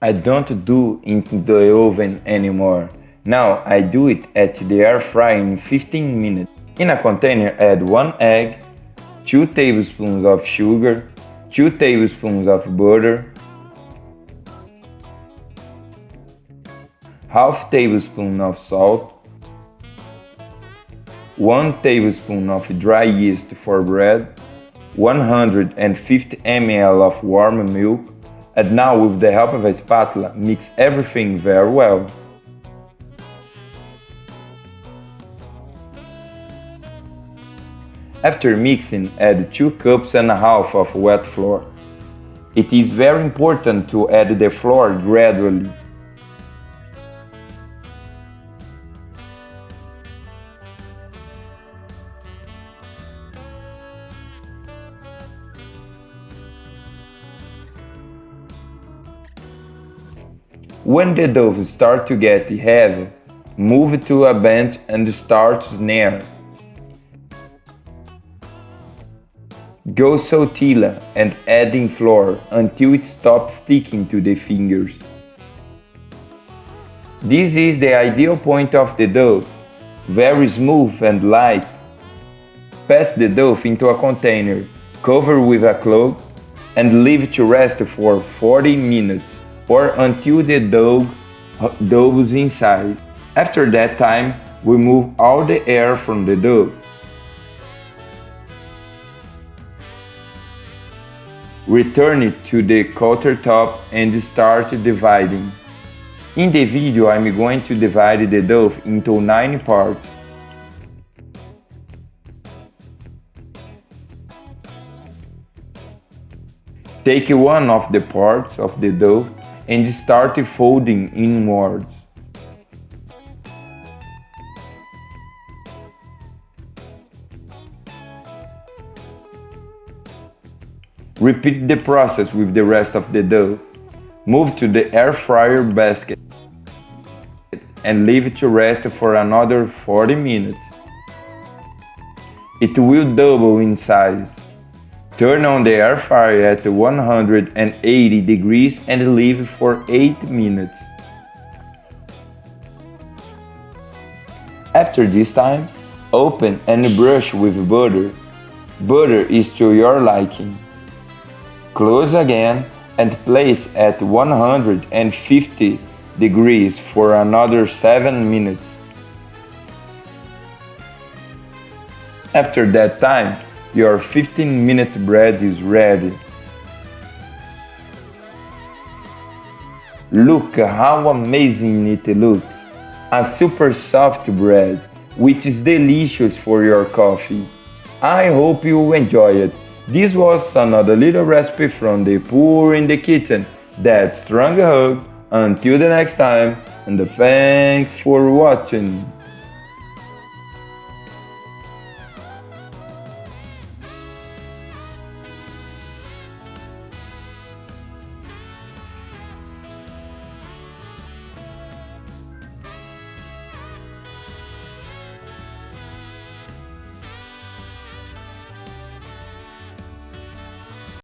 I don't do it in the oven anymore. Now I do it at the air fryer in 15 minutes. In a container, add 1 egg, 2 tablespoons of sugar, 2 tablespoons of butter, half tablespoon of salt, 1 tablespoon of dry yeast for bread, 150 ml of warm milk, and now with the help of a spatula, mix everything very well. After mixing, add 2 cups and a half of wet flour. It is very important to add the flour gradually. When the dough starts to get heavy, move to a bench and start to snare. Go tortilla and adding flour until it stops sticking to the fingers. This is the ideal point of the dough, very smooth and light. Pass the dough into a container, cover with a cloth, and leave to rest for 40 minutes or until the dough doubles in size. After that time, remove all the air from the dough. Return it to the countertop and start dividing. In the video, I'm going to divide the dough into 9 parts. Take one of the parts of the dough and start folding inwards. Repeat the process with the rest of the dough. Move to the air fryer basket and leave it to rest for another 40 minutes. It will double in size. Turn on the air fryer at 180 degrees and leave for 8 minutes. After this time, open and brush with butter. Butter is to your liking. Close again and place at 150 degrees for another 7 minutes. After that time, your 15-minute bread is ready. Look how amazing it looks! A super soft bread, which is delicious for your coffee. I hope you enjoy it. This was another little recipe from the Poor in the Kitchen. That strong hug. Until the next time, and thanks for watching.